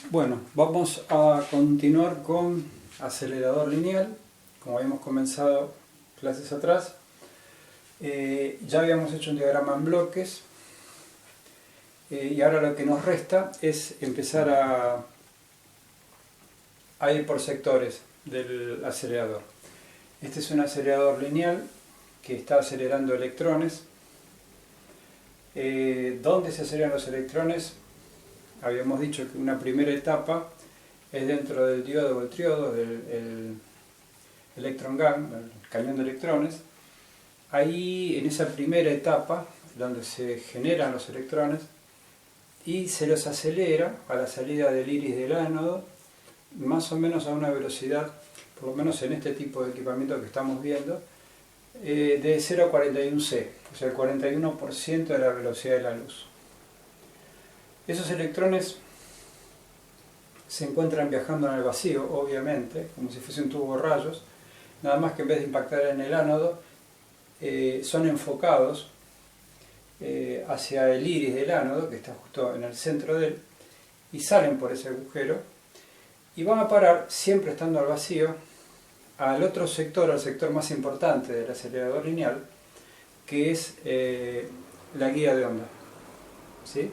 Bueno, vamos a continuar con acelerador lineal, como habíamos comenzado clases atrás. Ya habíamos hecho un diagrama en bloques y ahora lo que nos resta es empezar a ir por sectores del acelerador. Este es un acelerador lineal que está acelerando electrones. ¿Dónde se aceleran los electrones? Habíamos dicho que una primera etapa es dentro del diodo o el triodo, del electron gun, el cañón de electrones. Ahí, en esa primera etapa, donde se generan los electrones, y se los acelera a la salida del iris del ánodo, más o menos a una velocidad, por lo menos en este tipo de equipamiento que estamos viendo, de 0 a 41C, o sea, el 41% de la velocidad de la luz. Esos electrones se encuentran viajando en el vacío, obviamente, como si fuese un tubo de rayos, nada más que en vez de impactar en el ánodo, son enfocados hacia el iris del ánodo, que está justo en el centro de él, y salen por ese agujero, y van a parar, siempre estando al vacío, al otro sector, al sector más importante del acelerador lineal, que es la guía de onda. ¿Sí?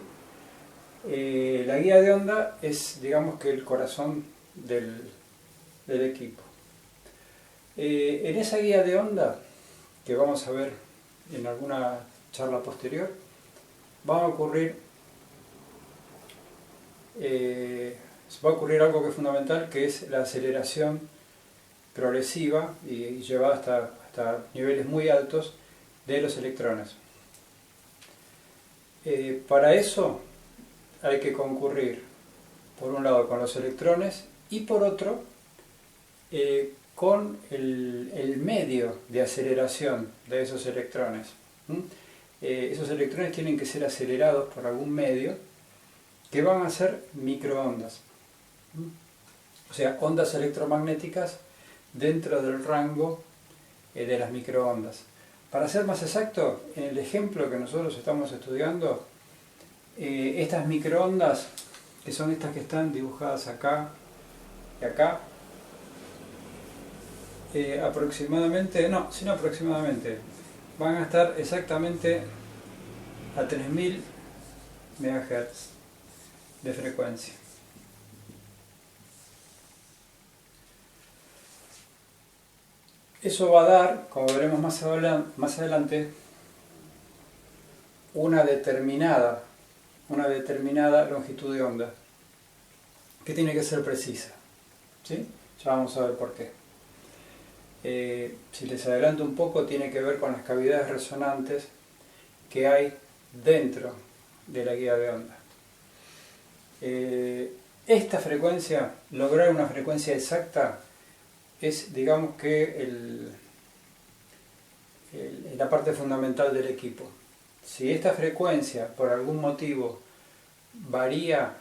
La guía de onda es, digamos, que el corazón del equipo. En esa guía de onda, que vamos a ver en alguna charla posterior, va a ocurrir algo que es fundamental, que es la aceleración progresiva y llevada hasta niveles muy altos de los electrones. Para eso hay que concurrir, por un lado, con los electrones y por otro, con el medio de aceleración de esos electrones. Esos electrones tienen que ser acelerados por algún medio que van a ser microondas. O sea, ondas electromagnéticas dentro del rango de las microondas. Para ser más exacto, en el ejemplo que nosotros estamos estudiando, estas microondas, que son estas que están dibujadas acá y acá, aproximadamente, van a estar exactamente a 3000 MHz de frecuencia. Eso va a dar, como veremos más adelante, una determinada longitud de onda, que tiene que ser precisa. ¿Sí? Ya vamos a ver por qué. Si les adelanto un poco, tiene que ver con las cavidades resonantes que hay dentro de la guía de onda. Esta frecuencia, lograr una frecuencia exacta, es, digamos, que la parte fundamental del equipo. Si esta frecuencia, por algún motivo, varía,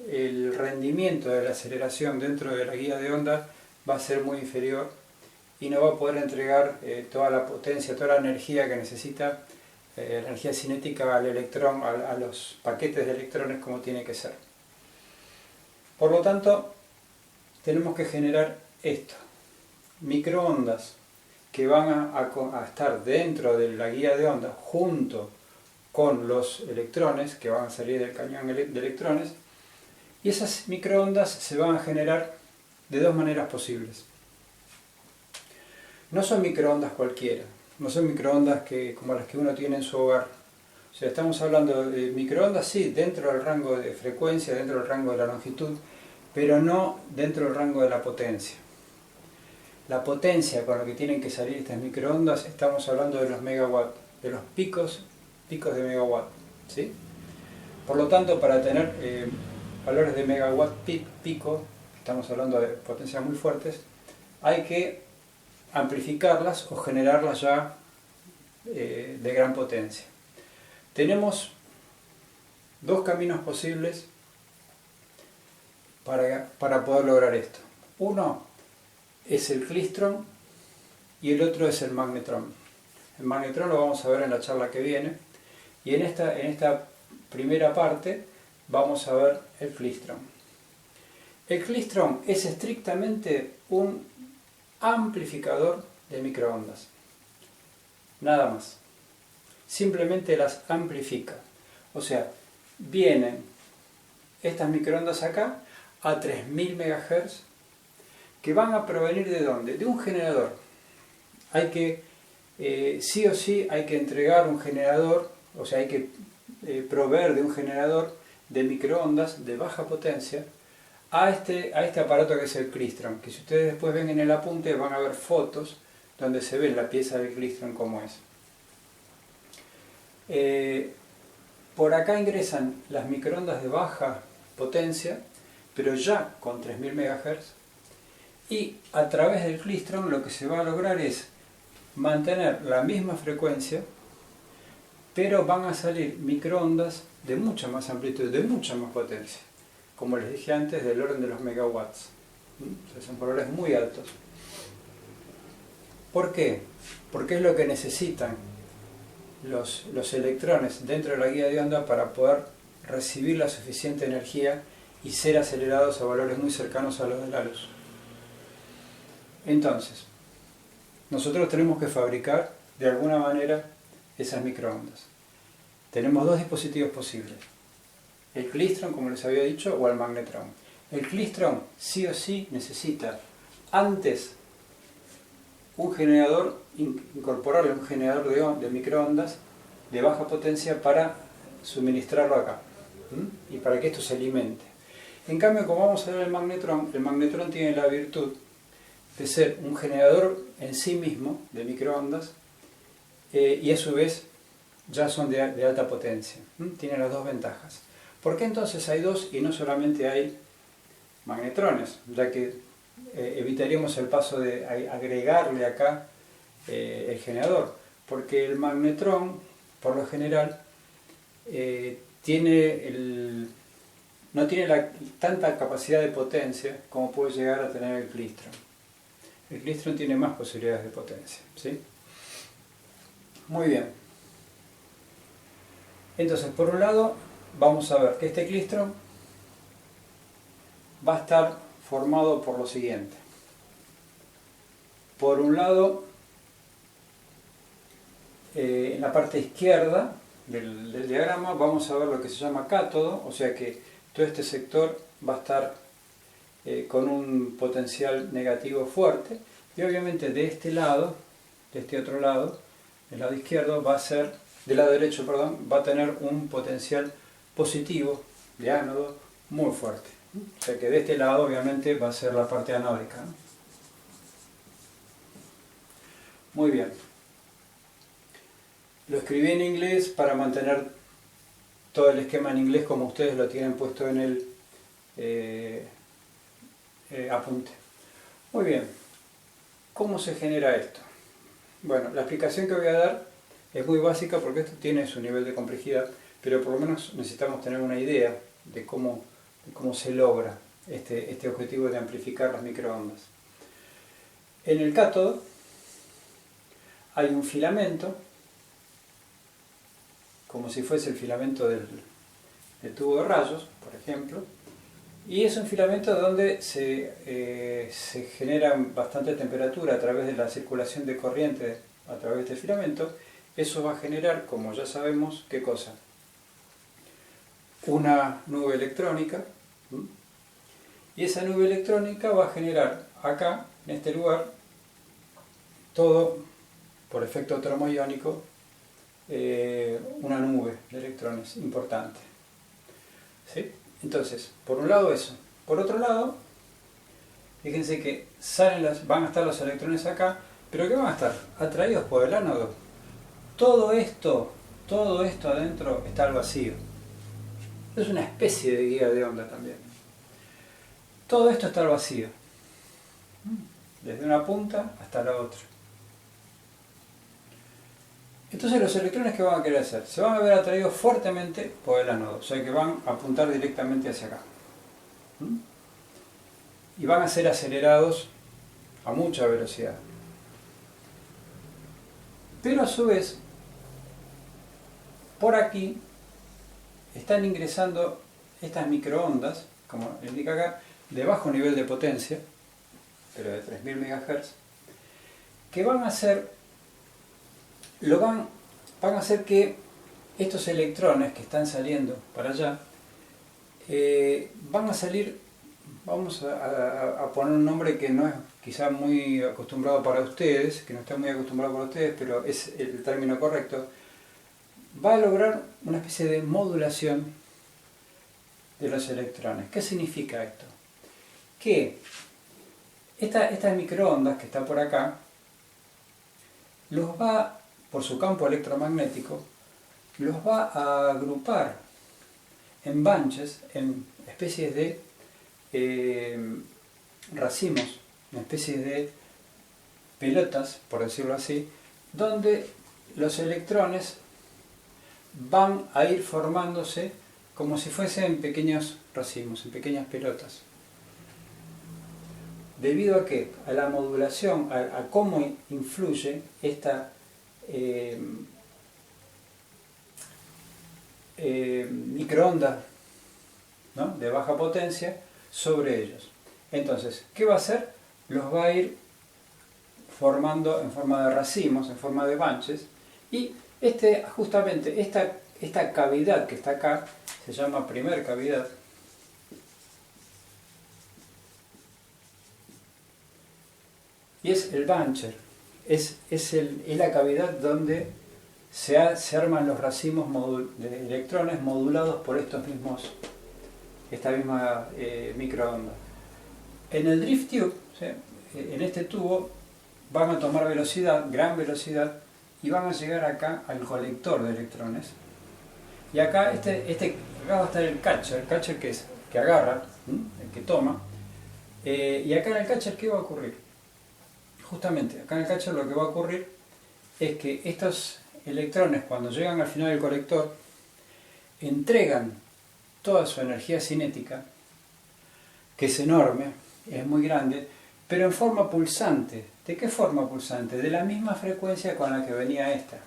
el rendimiento de la aceleración dentro de la guía de onda va a ser muy inferior y no va a poder entregar toda la potencia, toda la energía que necesita, la energía cinética al electrón, a los paquetes de electrones como tiene que ser. Por lo tanto, tenemos que generar esto, microondas que van a estar dentro de la guía de onda junto con los electrones que van a salir del cañón de electrones, y esas microondas se van a generar de dos maneras posibles. No son microondas cualquiera, no son microondas como las que uno tiene en su hogar. O sea, estamos hablando de microondas, sí, dentro del rango de frecuencia, dentro del rango de la longitud, pero no dentro del rango de la potencia. La potencia con la que tienen que salir estas microondas, estamos hablando de los megawatts, de los picos de megawatt. ¿Sí? Por lo tanto, para tener valores de megawatt pico, estamos hablando de potencias muy fuertes, hay que amplificarlas o generarlas ya de gran potencia. Tenemos dos caminos posibles para poder lograr esto. Uno es el klystron y el otro es el magnetrón. El magnetrón lo vamos a ver en la charla que viene, y en esta primera parte vamos a ver el klystron. El klystron es estrictamente un amplificador de microondas. Nada más. Simplemente las amplifica. O sea, vienen estas microondas acá a 3000 MHz que van a provenir ¿de dónde? De un generador. Hay que, sí o sí, hay que entregar un generador, o sea, hay que proveer de un generador de microondas de baja potencia a este aparato que es el klystron, que si ustedes después ven en el apunte van a ver fotos donde se ve la pieza del klystron como es. Por acá ingresan las microondas de baja potencia, pero ya con 3000 MHz, y a través del klystron lo que se va a lograr es mantener la misma frecuencia, pero van a salir microondas de mucha más amplitud, de mucha más potencia, como les dije antes, del orden de los megawatts. O sea, son valores muy altos. ¿Por qué? Porque es lo que necesitan los electrones dentro de la guía de onda para poder recibir la suficiente energía y ser acelerados a valores muy cercanos a los de la luz. Entonces, nosotros tenemos que fabricar de alguna manera esas microondas. Tenemos dos dispositivos posibles: el klystron, como les había dicho, o el magnetrón. El klystron sí o sí necesita antes un generador, incorporarle un generador de microondas de baja potencia para suministrarlo acá y para que esto se alimente. En cambio, como vamos a ver el magnetrón tiene la virtud de ser un generador en sí mismo de microondas y a su vez ya son de alta potencia. Tiene las dos ventajas. ¿Por qué entonces hay dos y no solamente hay magnetrones? Ya que evitaríamos el paso de agregarle acá el generador. Porque el magnetrón, por lo general, no tiene tanta capacidad de potencia como puede llegar a tener el klystron. El klystron tiene más posibilidades de potencia, ¿sí? Muy bien. Entonces, por un lado, vamos a ver que este klystron va a estar formado por lo siguiente. Por un lado, en la parte izquierda del diagrama vamos a ver lo que se llama cátodo, o sea que todo este sector va a estar con un potencial negativo fuerte, y obviamente de este lado, de este otro lado, del lado izquierdo del lado derecho, perdón, va a tener un potencial positivo de ánodo muy fuerte. O sea que de este lado obviamente va a ser la parte anódica, ¿no? Muy bien. Lo escribí en inglés para mantener todo el esquema en inglés como ustedes lo tienen puesto en el apunte. Muy bien. ¿Cómo se genera esto? Bueno, la explicación que voy a dar es muy básica porque esto tiene su nivel de complejidad, pero por lo menos necesitamos tener una idea de cómo se logra este objetivo de amplificar las microondas. En el cátodo hay un filamento, como si fuese el filamento del tubo de rayos, por ejemplo, y es un filamento donde se genera bastante temperatura a través de la circulación de corriente a través de este filamento. Eso va a generar, como ya sabemos, ¿qué cosa? Una nube electrónica, y esa nube electrónica va a generar acá, en este lugar, todo, por efecto termoiónico, una nube de electrones importante. ¿Sí? Entonces, por un lado eso. Por otro lado, fíjense que van a estar los electrones acá, pero ¿qué van a estar? Atraídos por el ánodo. Todo esto adentro está al vacío. Es una especie de guía de onda también. Todo esto está al vacío, desde una punta hasta la otra. Entonces los electrones, ¿qué van a querer hacer? Se van a ver atraídos fuertemente por el ánodo, o sea que van a apuntar directamente hacia acá. Y van a ser acelerados a mucha velocidad. Pero a su vez, por aquí están ingresando estas microondas, como indica acá, de bajo nivel de potencia, pero de 3000 MHz, que van a hacer que estos electrones que están saliendo para allá van a salir, vamos a poner un nombre que no es quizá muy acostumbrado para ustedes, que no está muy acostumbrado para ustedes, pero es el término correcto. Va a lograr una especie de modulación de los electrones. ¿Qué significa esto? Que estas microondas que están por acá, los va, por su campo electromagnético, los va a agrupar en bunches, en especies de racimos, en especies de pelotas, por decirlo así, donde los electrones van a ir formándose como si fuesen pequeños racimos, en pequeñas pelotas. ¿Debido a qué? A la modulación, a cómo influye esta microonda, ¿no?, de baja potencia sobre ellos. Entonces, ¿qué va a hacer? Los va a ir formando en forma de racimos, en forma de bunches, y justamente esta cavidad que está acá se llama primer cavidad. Y es el buncher, es la cavidad donde se arman los racimos de electrones modulados por esta misma microonda. En el drift tube, ¿sí?, en este tubo, van a tomar velocidad, gran velocidad, y van a llegar acá al colector de electrones. Y acá, acá va a estar el catcher que agarra, el que toma. Y acá en el catcher, ¿qué va a ocurrir? Justamente, acá en el catcher lo que va a ocurrir es que estos electrones, cuando llegan al final del colector, entregan toda su energía cinética, que es enorme, es muy grande, pero en forma pulsante. ¿De qué forma pulsante? De la misma frecuencia con la que venía esta,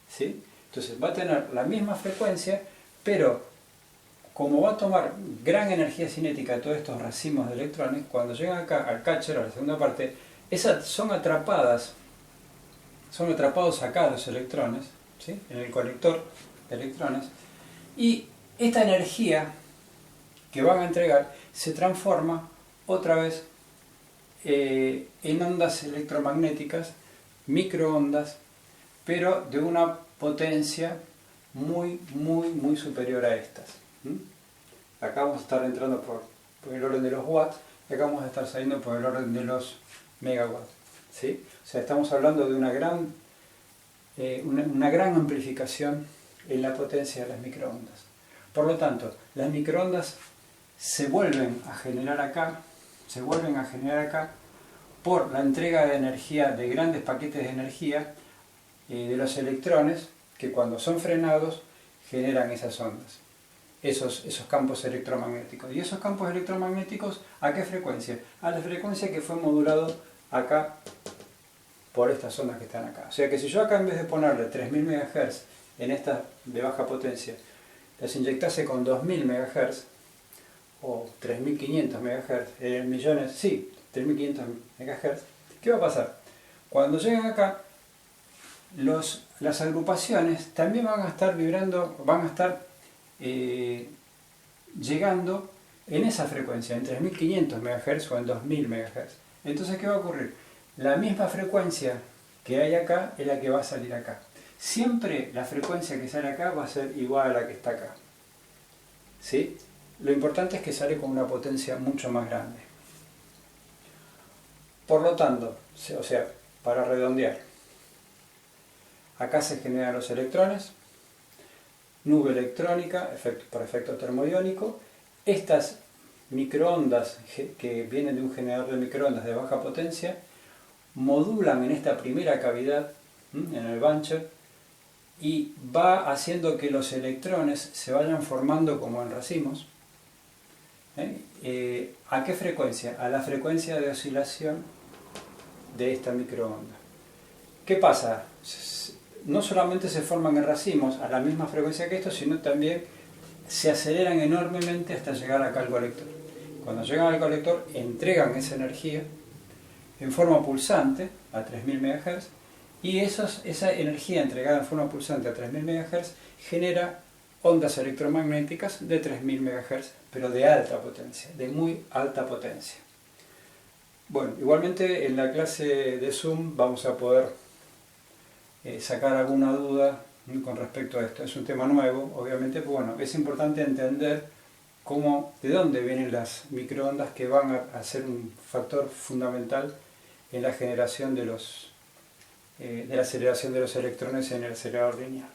¿sí? Entonces va a tener la misma frecuencia, pero como va a tomar gran energía cinética todos estos racimos de electrones, cuando llegan acá al catcher, a la segunda parte, son atrapados acá los electrones, ¿sí?, en el colector de electrones, y esta energía que van a entregar se transforma otra vez en ondas electromagnéticas, microondas, pero de una potencia muy, muy, muy superior a estas. Acá vamos a estar entrando por el orden de los watts, y acá vamos a estar saliendo por el orden de los megawatts, ¿sí? O sea, estamos hablando de una gran amplificación en la potencia de las microondas. Por lo tanto, las microondas se vuelven a generar acá por la entrega de energía, de grandes paquetes de energía de los electrones, que cuando son frenados generan esas ondas, esos campos electromagnéticos. ¿Y esos campos electromagnéticos a qué frecuencia? A la frecuencia que fue modulado acá por estas ondas que están acá. O sea que si yo acá, en vez de ponerle 3000 MHz en estas de baja potencia, las inyectase con 2000 MHz o 3500 MHz, millones, sí, 3500 MHz, ¿qué va a pasar? Cuando lleguen acá, las agrupaciones también van a estar vibrando, van a estar llegando en esa frecuencia, en 3500 MHz o en 2000 MHz. Entonces, ¿qué va a ocurrir? La misma frecuencia que hay acá es la que va a salir acá. Siempre la frecuencia que sale acá va a ser igual a la que está acá, ¿sí? Lo importante es que sale con una potencia mucho más grande. Por lo tanto, o sea, para redondear, acá se generan los electrones, nube electrónica por efecto termodiónico. Estas microondas que vienen de un generador de microondas de baja potencia modulan en esta primera cavidad, en el buncher, y va haciendo que los electrones se vayan formando como en racimos. ¿A qué frecuencia? A la frecuencia de oscilación de esta microonda. ¿Qué pasa? No solamente se forman en racimos a la misma frecuencia que esto, sino también se aceleran enormemente hasta llegar acá al colector. Cuando llegan al colector, entregan esa energía en forma pulsante a 3000 MHz, y esa energía entregada en forma pulsante a 3000 MHz genera ondas electromagnéticas de 3000 MHz, pero de alta potencia, de muy alta potencia. Bueno, igualmente en la clase de Zoom vamos a poder sacar alguna duda con respecto a esto. Es un tema nuevo, obviamente, pero bueno, es importante entender de dónde vienen las microondas que van a ser un factor fundamental en la generación de la aceleración de los electrones en el acelerador lineal.